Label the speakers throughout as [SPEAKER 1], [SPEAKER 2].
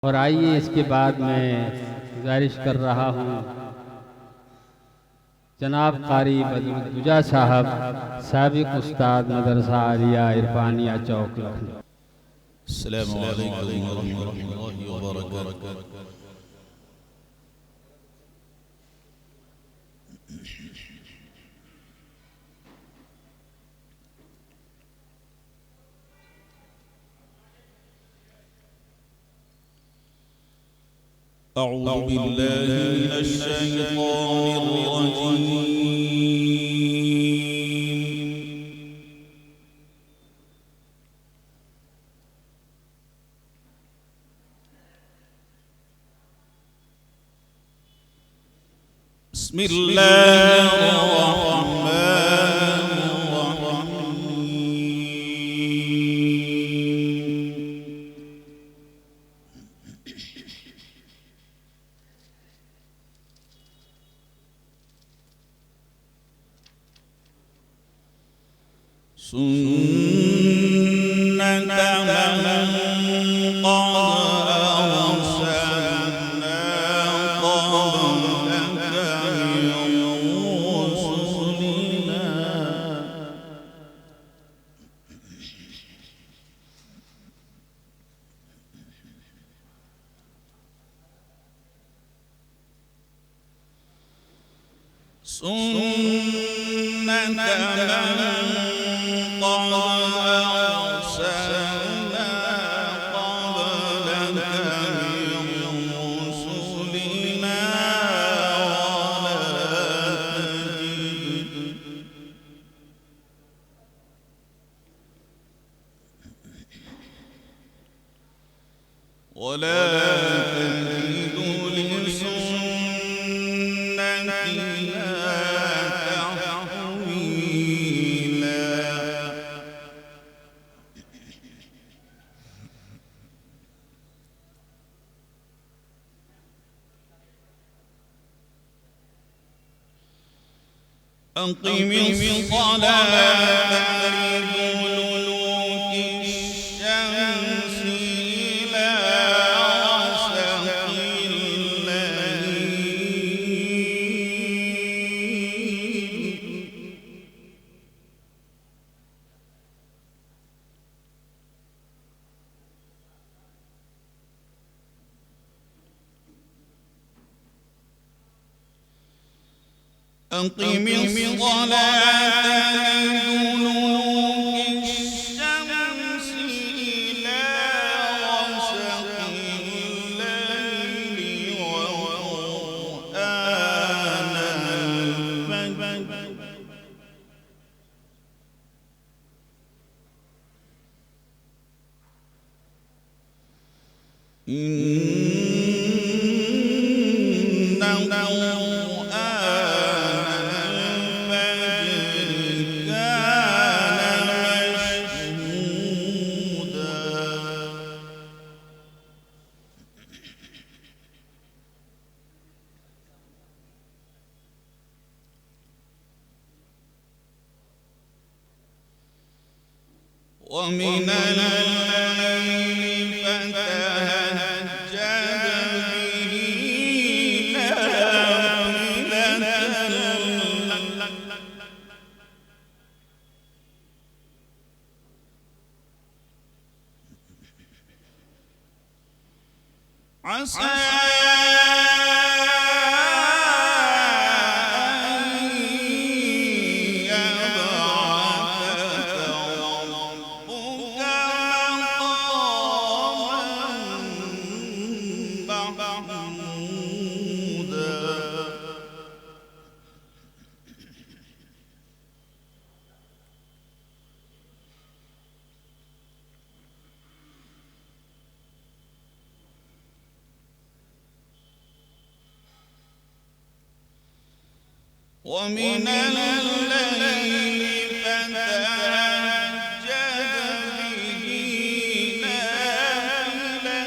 [SPEAKER 1] और आइए इसके बाद मैं गुजारिश कर रहा हूँ जनाब कारी बदरुद्दुजा साहब साबिक उस्ताद मदरसा आलिया इरफानिया चौक लखनऊ।
[SPEAKER 2] अस्सलामु अलैकुम वरहमतुल्लाहि वबरकातुहू। أعوذ بالله من الشيطان الرجيم. بسم الله الرحمن الرحيم. سنة من قد أرسلنا قبلك من رسلنا ولا تجد لسنتنا تحويلا. أقم الصلاة لدلوك الشمس إلى غسق الليل أقم الصلاة لدلوك الشمس إلى غسق الليل وقرآن الفجر إن ومن الليل فتهجد به نافلة لك عسى ومن الليل فتهجد به نافلة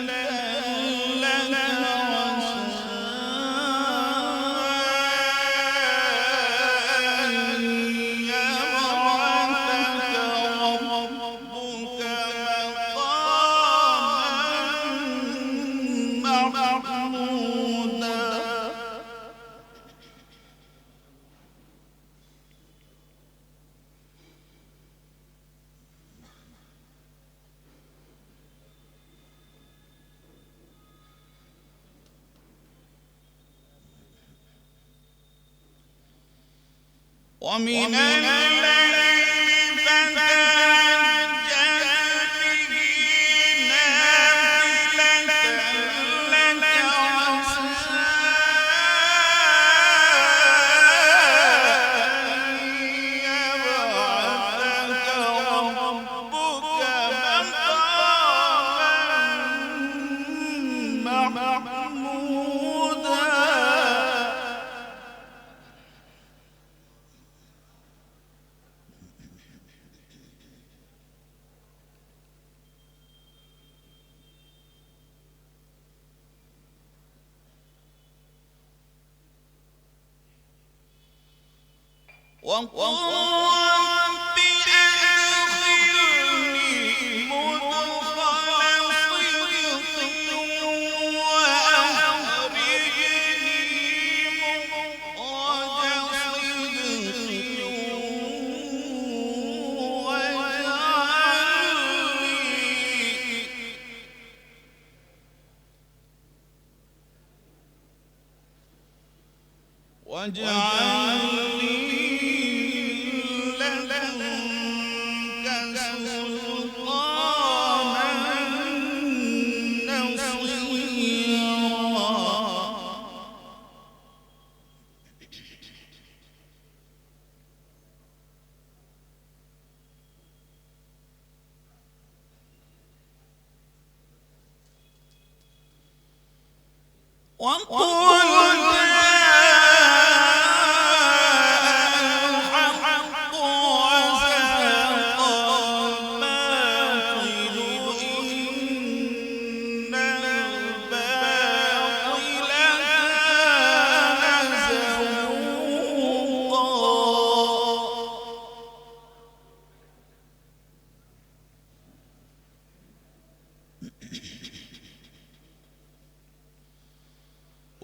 [SPEAKER 2] لك عسى أن يبعثك ربك مقاما محمودا ومن الليل فتهجد به نافلة لك عسى أن يبعثك ربك مقاما محمودا وقل رب أدخلني مدخل صدق وأخرجني مخرج صدق واجعل لي لدنك سلطانا نصيرا وقل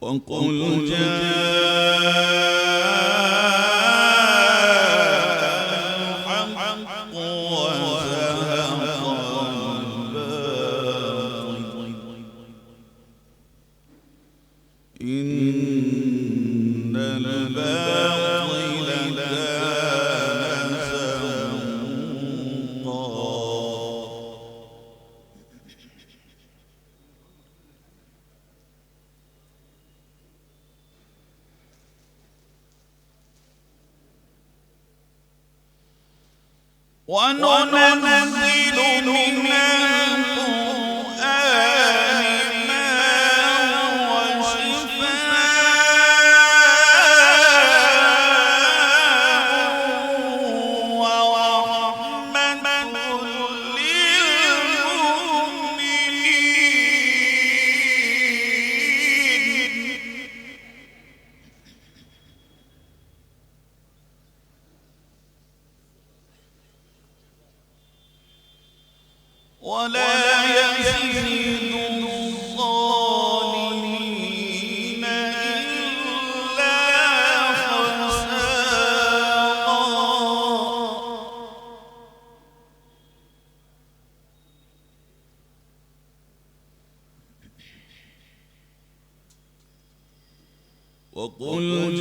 [SPEAKER 2] وقل جاء الحق وزهق الباطل إن الباطل كان زهوقا وننزل من القرآن ما هو شفاء ورحمة للمؤمنين ولا يزيد الظالمين إلا خسارا وقل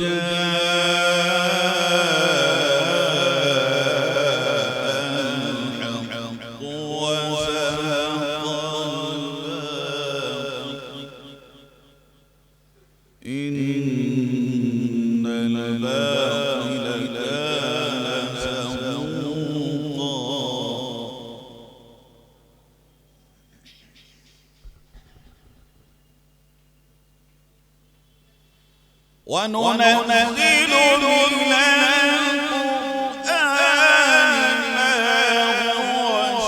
[SPEAKER 2] إن الباطل كان زهوقا وننزل من القرآن ما هو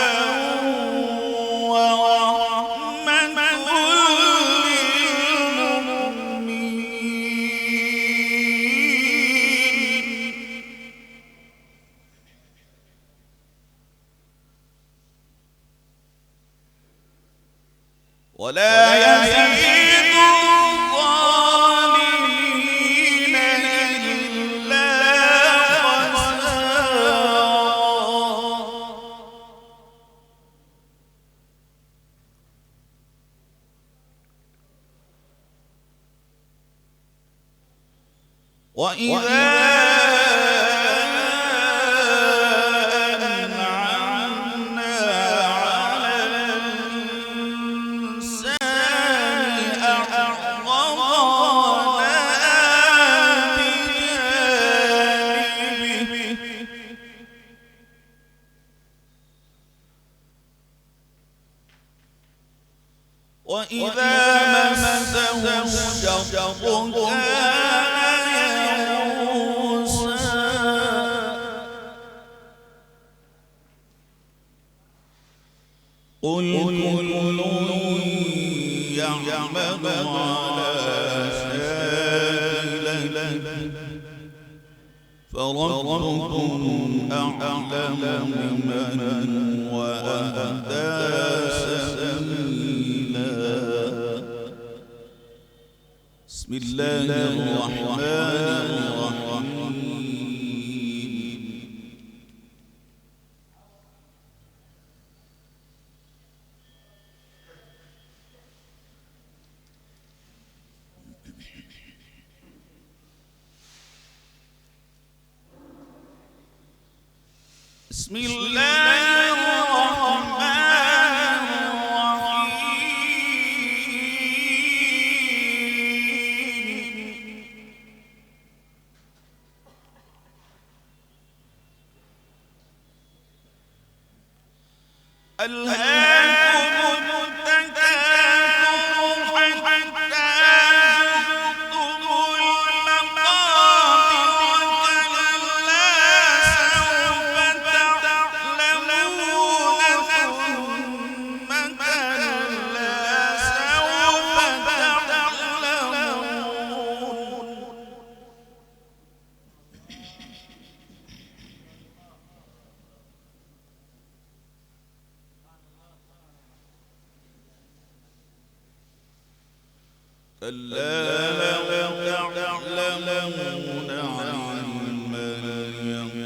[SPEAKER 2] شفاء ورحمة للمؤمنين ولا يزيد الظالمين إلا خسارا. وإذا أنعمنا على الإنسان أعرض ونأى بجانبه وإذا مسه الشر قل كل يعمل على شاكلته فربكم أعلم بمن هو أهدى سبيلا. بسم الله الرحمن الرحيم. بسم الله الرحمن الرحيم. ألهاكم التكاثر حتى زرتم المقابر كلا سوف تعلمون ثم كلا سوف تعلمون. كلا لو تعلمون علم اليقين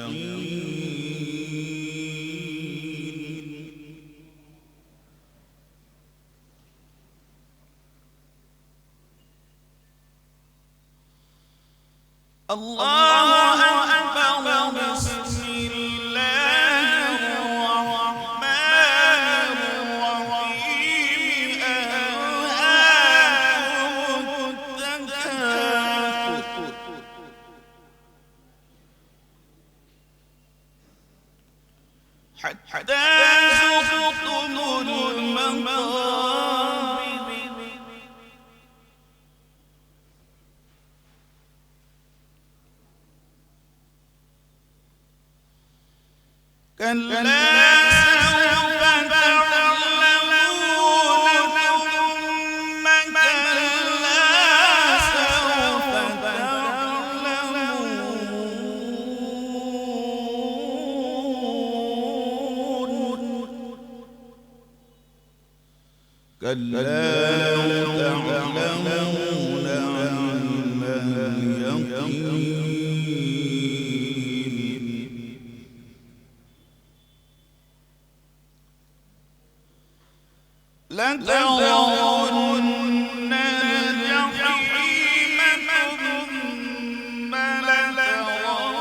[SPEAKER 2] الله أكبر. بسم الله الرحمن الرحيم. ألهاكم التكاثر حتى زرتم المقابر كلا سوف تعلمون ثم كلا سوف تعلمون. كلا لو تعلمون علم اليقين لترون الجحيم ثم لترونها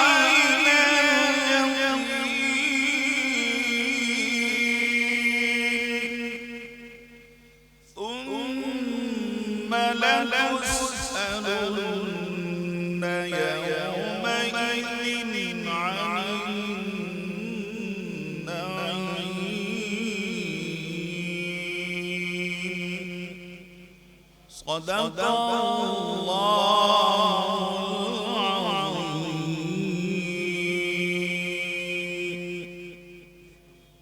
[SPEAKER 2] عين اليقين ثم لتسألن يومئذ عن النعيم. صدق الله